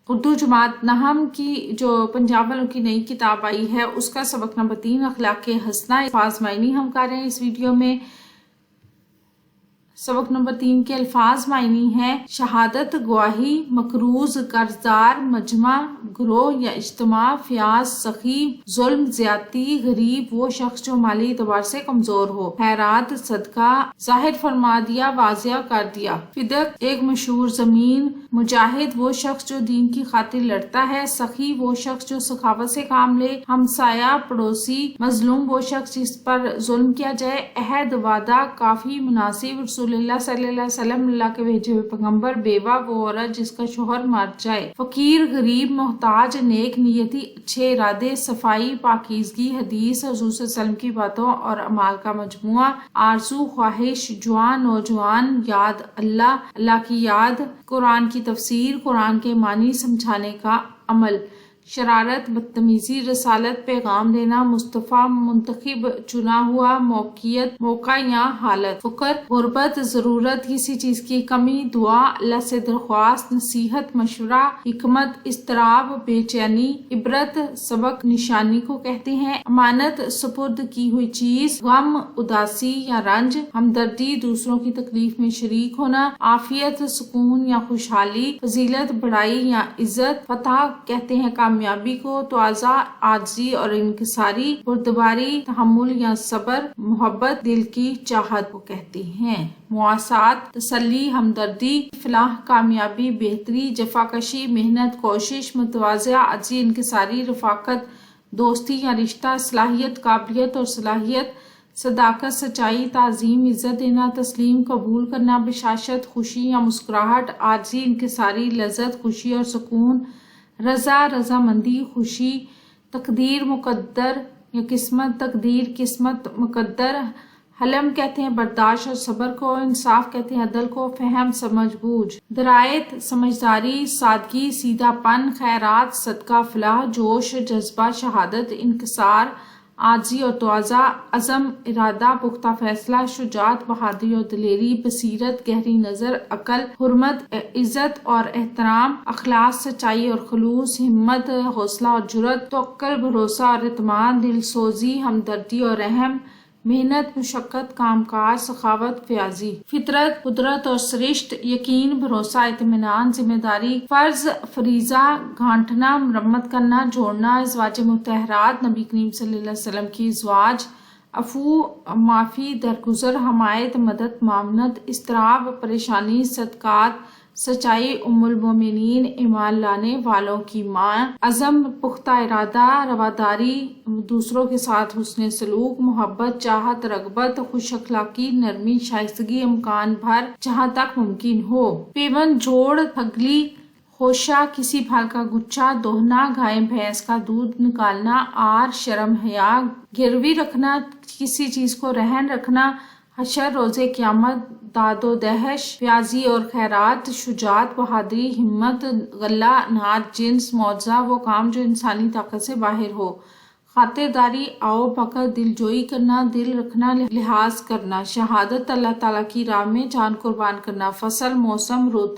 اردو جماعت نہم کی جو پنجاب والوں کی نئی کتاب آئی ہے اس کا سبق نمبر 3 اخلاق حسنہ الفاظ معنی ہم کر رہے ہیں اس ویڈیو میں۔ سبق نمبر 3 کے الفاظ معنی ہیں شہادت، گواہی، مقروض، قرضدار، مجمع، گروہ یا اجتماع، فیاض، سخی، ظلم، زیادتی، غریب وہ شخص جو مالی اعتبار سے کمزور ہو، خیرات، صدقہ، ظاہر فرما دیا، واضح کر دیا، فدق ایک مشہور زمین، مجاہد وہ شخص جو دین کی خاطر لڑتا ہے، سخی وہ شخص جو سخاوت سے کام لے، ہمسایہ، پڑوسی، مظلوم وہ شخص جس پر ظلم کیا جائے، عہد، وعدہ، کافی، مناسب، رسول اللہ صلی اللہ علیہ وسلم اللہ کے بھیجے ہوئے پیغمبر، بیوہ وہ عورت جس کا شوہر مر جائے، فقیر، غریب، محتاج، نیک نیتی، اچھے ارادے، صفائی، پاکیزگی، حدیث، حضور صلی اللہ علیہ وسلم کی باتوں اور اعمال کا مجموعہ، آرزو، خواہش، جوان، نوجوان، یاد، اللہ کی یاد، قرآن کی تفسیر، قرآن کے معنی سمجھانے کا عمل، شرارت، بدتمیزی، رسالت، پیغام دینا، مصطفیٰ، منتخب، چنا ہوا، موقعیت، موقع یا حالت، فقر، غربت، ضرورت، کسی چیز کی کمی، دعا، اللہ سے درخواست، نصیحت، مشورہ، حکمت، اضطراب، بے چینی، عبرت، سبق، نشانی کو کہتے ہیں، امانت، سپرد کی ہوئی چیز، غم، اداسی یا رنج، ہمدردی، دوسروں کی تکلیف میں شریک ہونا، عافیت، سکون یا خوشحالی، فضیلت، بڑائی یا عزت، فتح کہتے ہیں کامیابی کو، تواضع، عاجزی اور انکساری، بردباری، تحمل یا صبر، محبت، دل کی چاہت کو کہتے ہیں، مواسات، تسلی، ہمدردی، فلاح، کامیابی، بہتری، جفاکشی، محنت، کوشش، متواضع، عاجزی، انکساری، رفاقت، دوستی یا رشتہ، صلاحیت، قابلیت اور صلاحیت، صداقت، سچائی، تعظیم، عزت دینا، تسلیم، قبول کرنا، بشاشت، خوشی یا مسکراہٹ، عاجزی، انکساری، لذت، خوشی اور سکون، رضا، رضامندی، خوشی، تقدیر، مقدر یا قسمت، تقدیر، قسمت، مقدر، حلم کہتے ہیں برداشت اور صبر کو، انصاف کہتے ہیں عدل کو، فہم، سمجھ بوجھ، درایت، سمجھداری، سادگی، سیدھا پن، خیرات، صدقہ، فلاح، جوش، جذبہ، شہادت، انکسار، عاجزی اور تواضع، عزم، ارادہ، پختہ فیصلہ، شجاعت، بہادری اور دلیری، بصیرت، گہری نظر، عقل، حرمت، عزت اور احترام، اخلاص، سچائی اور خلوص، ہمت، حوصلہ اور جرأت، توکل، بھروسہ اور اعتماد، دل سوزی، ہمدردی اور رحم، محنت، مشقت، کام کاج، سخاوت، فیاضی، فطرت، قدرت اور سرشت، یقین، بھروسہ، اطمینان، ذمہ داری، فرض، فریضہ، گھانٹنا، مرمت کرنا، جوڑنا، ازواج مطہرات، نبی کریم صلی اللہ علیہ وسلم کی ازواج، عفو، معافی، درگزر، حمایت، مدد، معاونت، اضطراب، پریشانی، صدقات، سچائی، ام المومنین، ایمان لانے والوں کی ماں، عزم، پختہ ارادہ، رواداری، دوسروں کے ساتھ حسن سلوک، محبت، چاہت، رغبت، خوش اخلاقی، نرمی، شائستگی، امکان بھر جہاں تک ممکن ہو، پیوند، جوڑ، تھگلی، خوشہ، کسی پھل کا گچھا، دوہنا، گائے بھینس کا دودھ نکالنا، آر، شرم، حیا، گروی رکھنا، کسی چیز کو رہن رکھنا، حشر، روز قیامت، داد و دہش، فیاضی اور خیرات، شجاعت، بہادری، ہمت، غلہ، اناج، جنس، معجزہ وہ کام جو انسانی طاقت سے باہر ہو، خاطرداری، آؤ بھگت، دل جوئی کرنا، دل رکھنا، لحاظ کرنا، شہادت، اللہ تعالیٰ کی راہ میں جان قربان کرنا، فصل، موسم، رت